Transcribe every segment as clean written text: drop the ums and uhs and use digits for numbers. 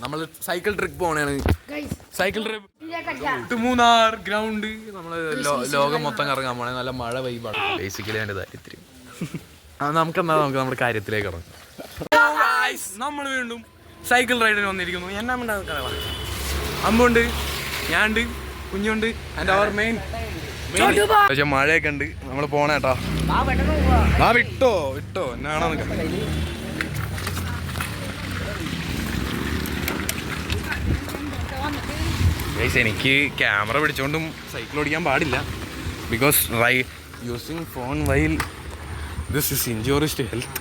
നമ്മൾ cycle trip പോണേണ്. Cycle trip Munnar ground. നമ്മള് ലോകം മൊത്തം കറങ്ങാൻ പോണേ. നല്ല മഴ വൈബാണ് ബേസിക്കലി അതിന്റെ ദാരിദ്ര്യം. നമുക്ക് നമ്മുടെ കാര്യത്തിലേക്ക് ഇറങ്ങാം. നമ്മൾ വീണ്ടും സൈക്കിൾ റൈഡിന് വന്നിരിക്കുന്നു. എന്നാ അമ്മുണ്ട്, ഞാനുണ്ട്, കുഞ്ഞുണ്ട്, ആൻഡ് അവർ മെയിൻ. പക്ഷെ മഴയൊക്കെ ഉണ്ട്. നമ്മൾ പോണേട്ടാ. വിട്ടോ എന്നാണോ എനിക്ക് ക്യാമറ പിടിച്ചോണ്ടും സൈക്കിൾ ഓടിക്കാൻ പാടില്ല. Because using phone while this is injurious to health.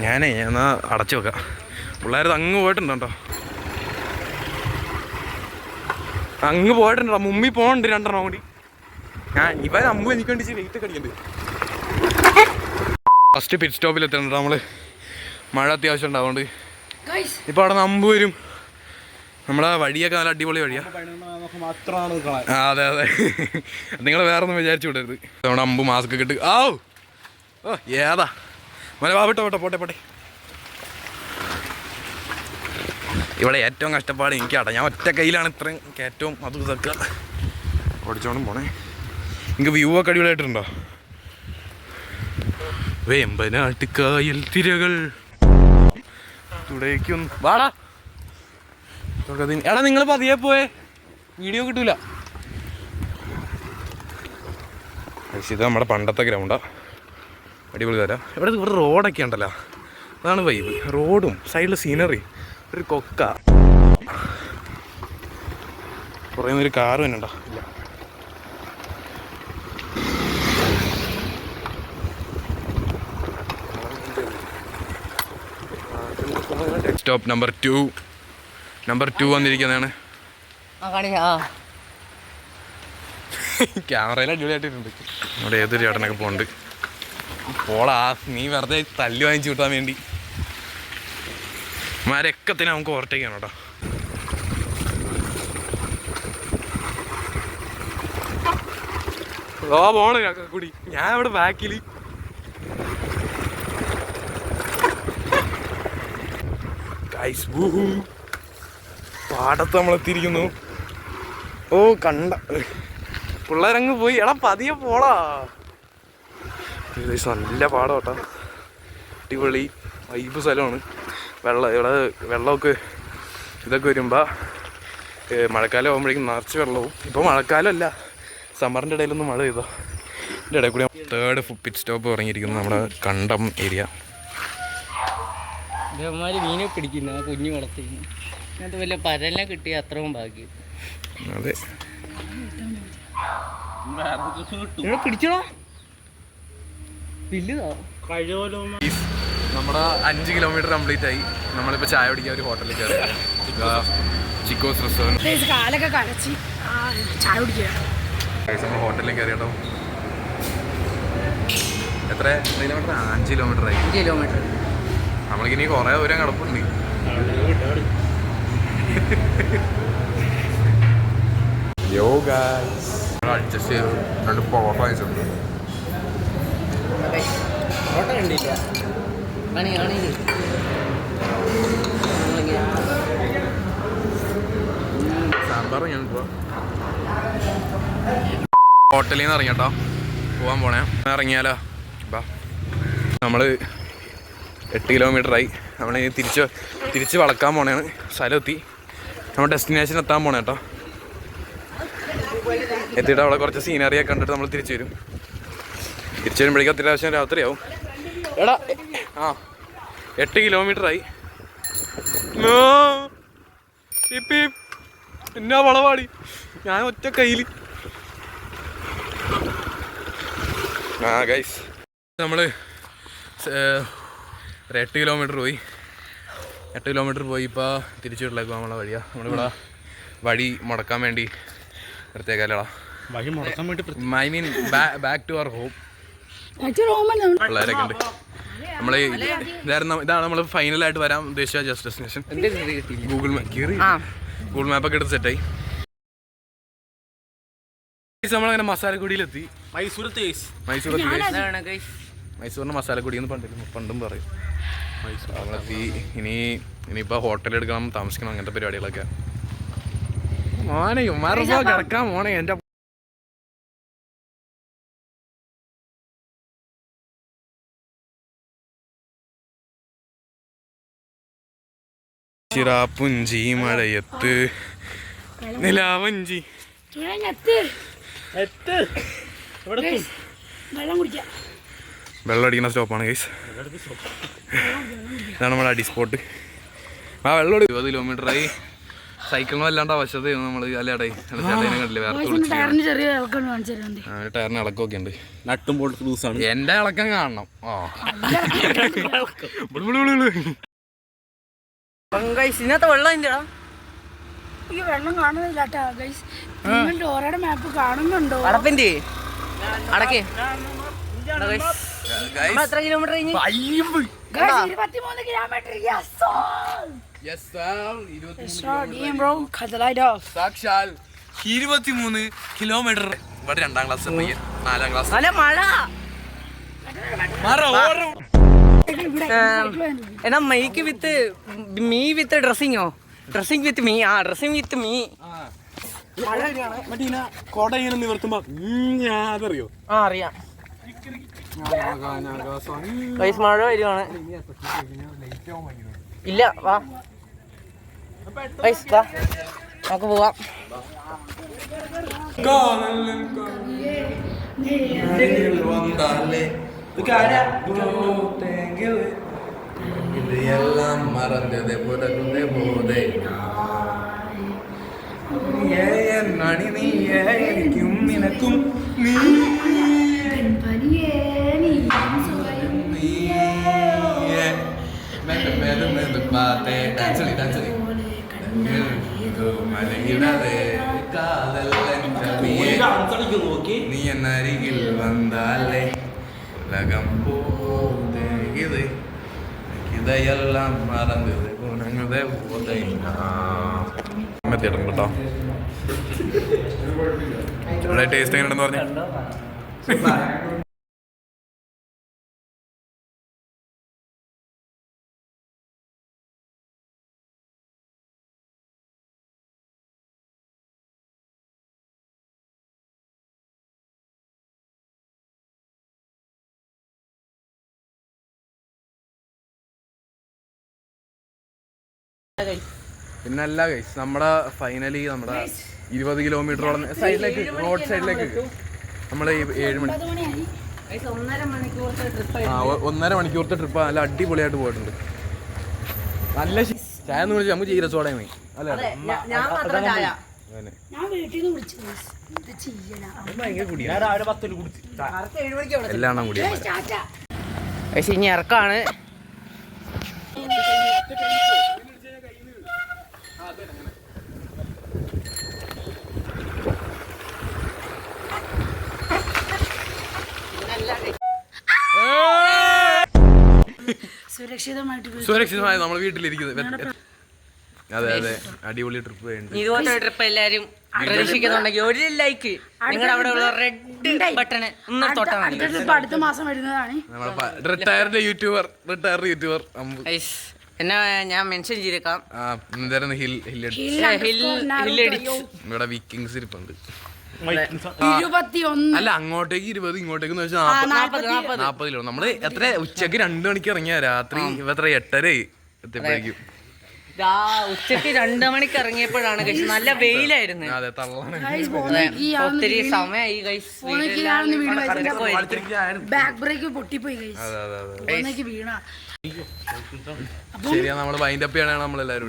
ഞാനേ എന്നാ അടച്ചു വെക്കാം. പിള്ളേർ അങ്ങ് പോയിട്ടുണ്ടോ? അങ്ങ് പോയിട്ടുണ്ടോ? മുമ്പിൽ പോകണ്ട് രണ്ടെണ്ണം കൂടി. ഇവ അമ്പു എനിക്ക് വേണ്ടി വെയിറ്റ് ഒക്കെ അടിക്കണ്ട്. ഫസ്റ്റ് പിറ്റ് സ്റ്റോപ്പിൽ എത്തണ്ട നമ്മള്. മഴ അത്യാവശ്യം ഉണ്ടാവുകൊണ്ട് ഇപ്പൊ അവിടെ നമ്പ് വരും. നമ്മളെ വഴിയൊക്കെ നല്ല അടിപൊളി വഴിയാ. അതെ നിങ്ങൾ വേറെ ഒന്നും വിചാരിച്ചു വിടരുത്. നമ്മുടെ അമ്പ് മാസ്ക് ഒക്കെ ഇട്ട് ഏതാ പോട്ടെ. ഇവിടെ ഏറ്റവും കഷ്ടപ്പാട് എനിക്കാട്ടെ. ഞാൻ ഒറ്റ കയ്യിലാണ് ഇത്രയും കയറ്റവും അതും ഇതൊക്കെ ഓടിച്ചോണ്ടും പോണേ. എനിക്ക് വ്യൂ ഒക്കെ അടിപൊളിയായിട്ടുണ്ടോ? വേമ്പനാട്ടുകായൽ തിരകൾ തുടയ്ക്കൊന്നും വാടാ. എടാ നിങ്ങൾ പതിയെ പോയേ, വീഡിയോ കിട്ടൂല. ഇത് നമ്മുടെ പണ്ടത്തെ ഗ്രൗണ്ടാ. അടിപൊളി തരാം. ഇവിടെ റോഡൊക്കെ ഉണ്ടല്ലോ, അതാണ് വൈബ്. റോഡും സൈഡിൽ സീനറി, ഒരു കൊക്ക, കുറേ ഒരു കാറ് തന്നെ ഉണ്ടോ? ഇല്ല. Stop number 2 വന്നിരിക്കുന്നതാണ്. ക്യാമറയിൽ അടിപൊളിയായിട്ടുണ്ട്. അവിടെ ഏതൊരു ചേട്ടനൊക്കെ പോകുന്നുണ്ട്. പോളാ നീ വെറുതെ തല്ലി വാങ്ങിച്ചു കിട്ടാൻ വേണ്ടി. മാരൊക്കത്തിന് നമുക്ക് ഓവർടേക്ക് ചെയ്യണം കേട്ടോ. പോണ് കൂടി. ഞാൻ ഇവിടെ ബാക്കിൽ പാടത്ത് നമ്മളെത്തിയിരിക്കുന്നു. കണ്ട പിള്ളേരങ്ങ് പോയി. എടാ പതിയെ പോളാ. നല്ല പാടം കേട്ടോ. അടിപൊളി വൈബ് സ്ഥലമാണ്. ഇവിടെ വെള്ളമൊക്കെ ഇതൊക്കെ വരുമ്പോൾ മഴക്കാലം ആകുമ്പോഴേക്കും നിറച്ച് വെള്ളവും. ഇപ്പോൾ മഴക്കാലമല്ല, സമ്മറിൻ്റെ ഇടയിലൊന്നും മഴ പെയ്തോ. ഇതിൻ്റെ ഇടയിൽ കൂടി 3rd പിറ്റ് സ്റ്റോപ്പ് ഇറങ്ങിയിരിക്കുന്നു നമ്മുടെ കണ്ടം ഏരിയ. മീനെ പിടിക്കുന്ന കുഞ്ഞു വളർത്തിക്കുന്നു. അങ്ങനത്തെ വല്ല പരല കിട്ടിയ അത്രയും ഭാഗ്യം. അതെ പിടിച്ചോ. നമ്മുടെ 5 കിലോമീറ്റർ കംപ്ലീറ്റ് ആയി. നമ്മളിപ്പോൾ ചായ കുടിക്കാൻ ഒരു ഹോട്ടലിൽ കയറി. ചിക്കോസ് റെസ്റ്റോറൻറ്റ്. നമ്മൾ ഹോട്ടലിൽ കയറി കേട്ടോ. എത്ര കിലോമീറ്റർ? 5 കിലോമീറ്റർ ആയി. 5 കിലോമീറ്റർ. നമ്മൾക്കിനി കുറേ ദൂരം കിടപ്പുണ്ട്. അഡ്ജസ്റ്റ് ചെയ്തു. 2 പൊറോട്ട കഴിച്ചിട്ടുണ്ട്. സാമ്പാർ ഹോട്ടലിൽ നിന്ന് ഇറങ്ങിട്ടോ. പോകാൻ പോണേ. ഇറങ്ങിയാലോ? നമ്മൾ 8 കിലോമീറ്ററായി. നമ്മൾ തിരിച്ച് വളക്കാൻ പോണേണ്. സ്ഥലമെത്തി. നമ്മൾ ഡെസ്റ്റിനേഷൻ എത്താൻ പോണേ കേട്ടോ. എത്തിയിട്ട് അവിടെ കുറച്ച് സീനറിയൊക്കെ കണ്ടിട്ട് നമ്മൾ തിരിച്ചു വരുമ്പോഴേക്കും അത്യാവശ്യം രാത്രിയാവും. എടാ 8 കിലോമീറ്ററായി. എന്നാ വളവാടി. ഞാൻ ഒറ്റ കയ്യിൽ. ഗൈസ് നമ്മൾ 8 കിലോമീറ്റർ പോയി. 8 കിലോമീറ്റർ പോയി. ഇപ്പോൾ തിരിച്ചു വീട്ടിലേക്ക് നമ്മളെ വഴിയാണ്. നമ്മളിവിടെ വഴി മുടക്കാൻ വേണ്ടി നിർത്തിയേക്കാലടാ. I mean back to our home. പിള്ളേരൊക്കെ ഉണ്ട്. ഇതാണ് നമ്മൾ ഫൈനലായിട്ട് വരാൻ ഉദ്ദേശിച്ച ജസ്റ്റ് ഡെസ്റ്റിനേഷൻ. ഗൂഗിൾ മാപ്പൊക്കെ എടുത്ത് സെറ്റായി. നമ്മളങ്ങനെ മസാലക്കുടിയിലെത്തി. മൈസൂറിന് മസാലക്കുടി എന്ന് പണ്ടും പറയും. നമ്മളെത്തി. ഇനിയിപ്പോൾ ഹോട്ടൽ എടുക്കണം, താമസിക്കണം, അങ്ങനത്തെ പരിപാടികളൊക്കെ. മോനെ ഉമ്മാറോ കിടക്കാൻ മോനെ എൻ്റെ ചിറാപ്പുഞ്ചി മഴയത്ത് നിലാവഞ്ചി. വെള്ളം അടിക്കുന്ന സ്റ്റോപ്പാണ് ഗൈസ്. ഇതാണ് നമ്മുടെ അടി സ്പോട്ട്. ആ വെള്ളം 20 കിലോമീറ്ററായി. സൈക്കിളിനും അല്ലാണ്ട് അവശതയായിരുന്നു നമ്മൾ. അല്ലേടേ ചേട്ടനെ കണ്ടില്ലേ, വേറെ ടയറിന് ഇളക്കമൊക്കെ ഉണ്ട്. നട്ടും പോട്ട് ലൂസാണ്. എന്റെ ഇളക്കം കാണണം. ഇതിനകത്ത് വെള്ളം ഉണ്ടോ? ഈ വെള്ളം കാണുന്നില്ല ഡോറയുടെ മാപ്പ് കാണുന്നുണ്ടോ? അടപ്പിന്റെ അടക്കേ എത്ര കിലോമീറ്റർ കഴിഞ്ഞ്? 23 കിലോമീറ്റർ. സാക്ഷാൽ 23 കിലോമീറ്റർ. ഇവിടെ 2ാം ക്ലാസ്, 4ാം ക്ലാസ്. നല്ല മഴ. എന്നാ മൈക്ക് വിത്ത് മീ വിത്ത് ഡ്രസ്സിങ്ങോ? Dressing with me. ആ ഡ്രസ്സിങ് വിത്ത് മീ. കോട ഇങ്ങനെ നിവർത്തുമ്പോ അതറിയോ? ആ അറിയാം. മഴ വരുവാണ്. ഇല്ല വാ വാ നമുക്ക് പോവാം. എല്ലാം മറന്നത് പുറകുന്ന പോതെ എനിക്കും നിനക്കും നീ നീ എന്നരികിൽ വന്നാലേ ഉലകം പോതേ ഇതയെല്ലാം മറന്നത് ഗുണങ്ങളുടെ പോതേ. കേട്ടോ ഇവിടെ ടേസ്റ്റ് എങ്ങനെയുണ്ടെന്ന് പറഞ്ഞു. പിന്നല്ല ഗൈസ്, നമ്മുടെ ഫൈനലി നമ്മുടെ 20 കിലോമീറ്ററോളം സൈഡിലേക്ക്, റോഡ് സൈഡിലേക്ക് നമ്മള് 7 മണി 1.5 മണിക്കൂറത്തെ ട്രിപ്പ് നല്ല അടിപൊളിയായിട്ട് പോയിട്ടുണ്ട്. നല്ല ചായ എന്ന് വിളിച്ചാൽ നമുക്ക് ജീരസോടെ മതി അല്ലേ? എല്ലാം കൂടിയാ ഇനി ഇറക്കാണ്. സുരക്ഷിതമായി നമ്മൾ വീട്ടിലിരിക്കുന്നത്. അതെ അതെ, അടിപൊളി ട്രിപ്പ്. ഇതുപോലത്തെ ട്രിപ്പ് എല്ലാരും പ്രതീക്ഷിക്കുന്നുണ്ടെങ്കിൽ ഒരു ലൈക്ക് നിങ്ങളുടെ അവിടെ ഉള്ള റെഡ് ബട്ടൺ ഒന്ന് തൊട്ടാൽ മതി. അടുത്ത മാസം വരുന്നതാണ്. റിട്ടയർഡ് യൂട്യൂബർ എന്നാ ഞാൻ മെൻഷൻ ചെയ്തേക്കാം. ഇവിടെ വിക്കിങ്സ് ഇരിപ്പുണ്ട്. 21 അല്ല, അങ്ങോട്ടേക്ക് 20, ഇങ്ങോട്ടേക്ക് 40 കിലോ. നമ്മള് എത്ര ഉച്ചക്ക് 2 മണിക്ക് ഇറങ്ങിയ രാത്രി എത്ര 8:30 എത്തിയപ്പോഴേക്കും. ഉച്ചക്ക് 2 മണിക്ക് ഇറങ്ങിയപ്പോഴാണ് കഴിച്ചത്. നല്ല വെയിലായിരുന്നു. അതെ, തള്ളാണ്. ഒത്തിരി സമയമായി. ബാക്ക് ബ്രേക്ക് പൊട്ടിപ്പോയി. ശരിയാ, നമ്മള് വൈൻഡപ്പ് ചെയ്യണ നമ്മളെല്ലാരും.